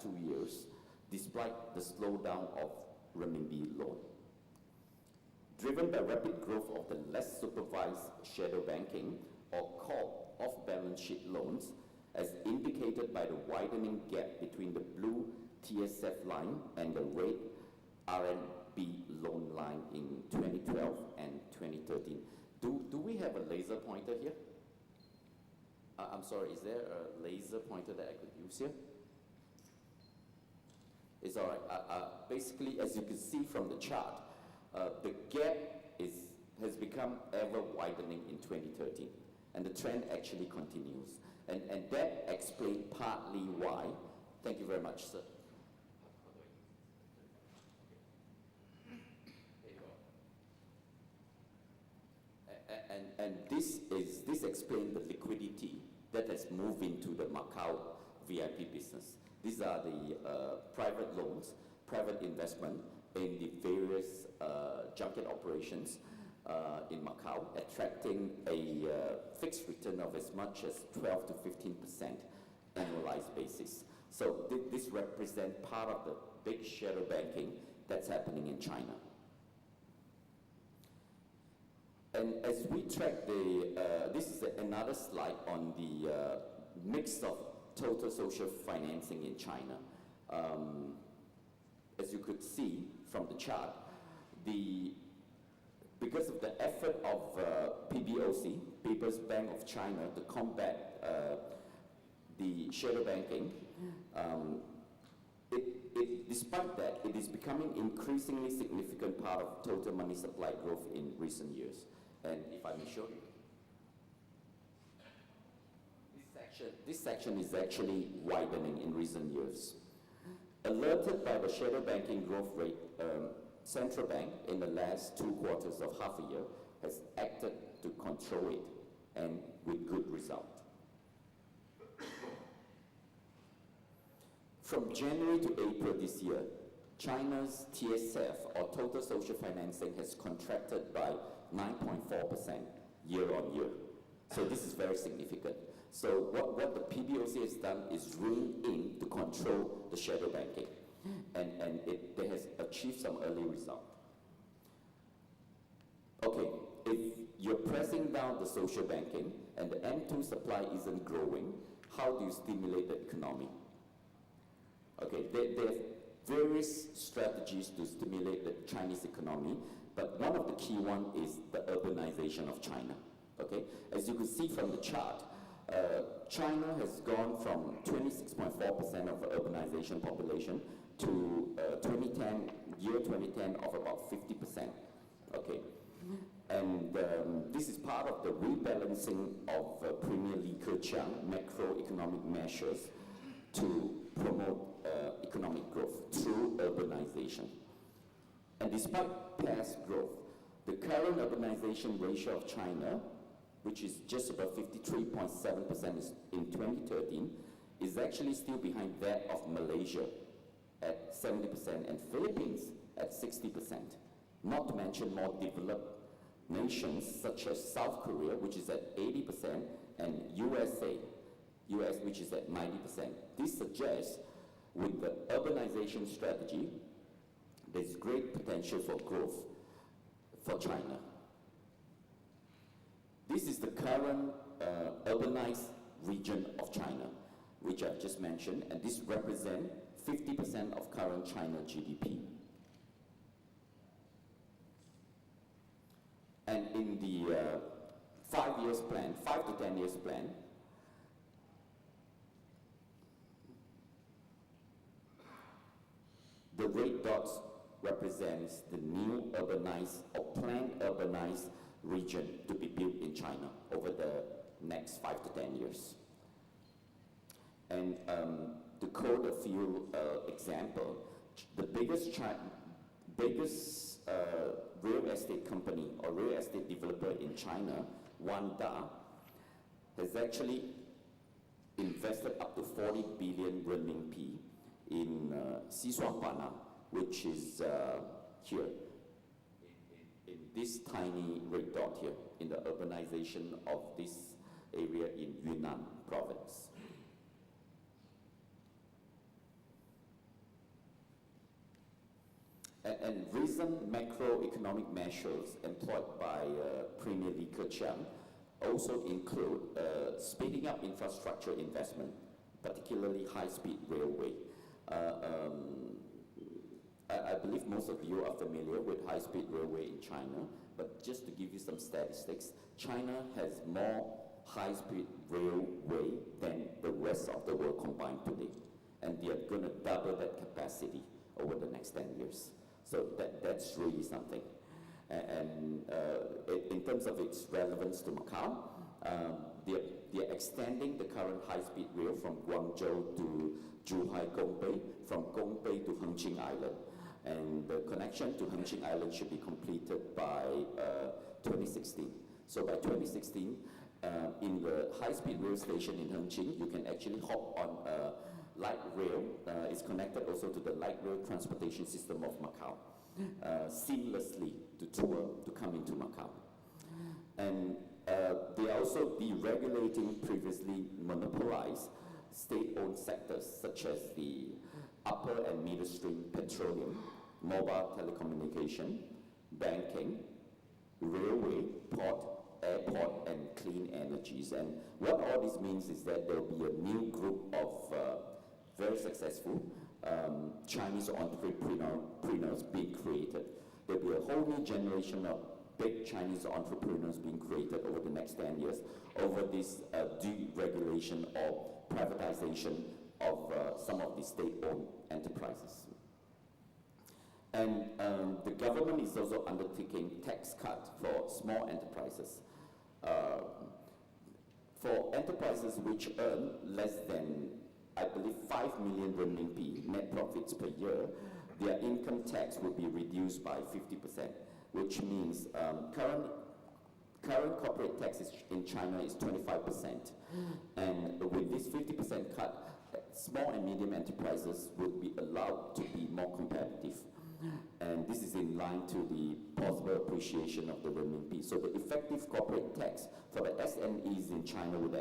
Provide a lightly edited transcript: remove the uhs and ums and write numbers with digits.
last 2 years, despite the slowdown of renminbi loan. Driven by rapid growth of the less supervised shadow banking or called off-balance sheet loans, as indicated by the widening gap between the blue TSF line and the red RMB loan line in 2012 and 2013. Do we have a laser pointer here? I'm sorry, is there a laser pointer that I could use here? It's all right. Basically, as you can see from the chart, the gap has become ever widening in 2013, and the trend actually continues. And that explains partly why. Thank you very much, sir. And this explains the liquidity that has moved into the Macau VIP business. These are the private loans, private investment in the various junket operations in Macau, attracting a fixed return of as much as 12 to 15% annualized basis. So this represents part of the big shadow banking that's happening in China. And as we track this is another slide on the mix of total social financing in China. As you could see from the chart, because of the effort of PBOC, People's Bank of China, to combat the shadow banking, despite that, it is becoming increasingly significant part of total money supply growth in recent years. And if I may show you, this section is actually widening in recent years. Alerted by the shadow banking growth rate, Central Bank in the last 2 quarters of half a year has acted to control it, and with good result. From January to April this year, China's TSF, or total social financing, has contracted by 9.4% year on year. So this is very significant. So what the PBOC has done is rein in to control the shadow banking, and it has achieved some early result. Okay, if you're pressing down the social banking and the M2 supply isn't growing, how do you stimulate the economy? Okay, there are various strategies to stimulate the Chinese economy, but one of the key ones is the urbanization of China. Okay, as you can see from the chart, China has gone from 26.4% of the urbanization population to 2010 of about 50%. Okay, and this is part of the rebalancing of Premier Li Keqiang macroeconomic measures to promote economic growth through urbanization. And despite past growth, the current urbanization ratio of China, which is just about 53.7% in 2013, is actually still behind that of Malaysia at 70% and Philippines at 60%. Not to mention more developed nations such as South Korea, which is at 80%, and US, which is at 90%. This suggests with the urbanization strategy, there's great potential for growth for China. This is the current urbanized region of China, which I've just mentioned, and this represents 50% of current China GDP. And in the 5 to 10 years plan, the red dots represents the new urbanized or planned urbanized region to be built in China over the next 5 to 10 years. And to quote a few examples, the biggest real estate company or real estate developer in China, Wanda, has actually invested up to 40 billion renminbi in Xishuangbanna, which is here, in this tiny red dot here, in the urbanization of this area in Yunnan province. And recent macroeconomic measures employed by Premier Li Keqiang also include speeding up infrastructure investment, particularly high-speed railway. I believe most of you are familiar with high-speed railway in China, but just to give you some statistics, China has more high-speed railway than the rest of the world combined today. And they are going to double that capacity over the next 10 years. So that's really something. And in terms of its relevance to Macau, they're extending the current high-speed rail from Guangzhou to Zhuhai Gongbei, from Gongbei to Hengqin Island. And the connection to Hengqin Island should be completed by 2016. So by 2016, in the high-speed rail station in Hengqin, you can actually hop on a light rail. It's connected also to the light rail transportation system of Macau, seamlessly to come into Macau. And they are also deregulating previously monopolized state-owned sectors such as the upper and middle stream petroleum, mobile telecommunication, banking, railway, port, airport, and clean energies. And what all this means is that there will be a new group of very successful Chinese entrepreneurs being created. There will be a whole new generation of big Chinese entrepreneurs being created over the next 10 years over this deregulation or privatization of some of the state-owned enterprises. And the government is also undertaking tax cut for small enterprises. For enterprises which earn less than, I believe, 5 million renminbi net profits per year, their income tax will be reduced by 50%, which means current corporate tax in China is 25%. And with this 50% cut, small and medium enterprises will be allowed to be more competitive. And this is in line to the possible appreciation of the renminbi. So the effective corporate tax for the SMEs in China would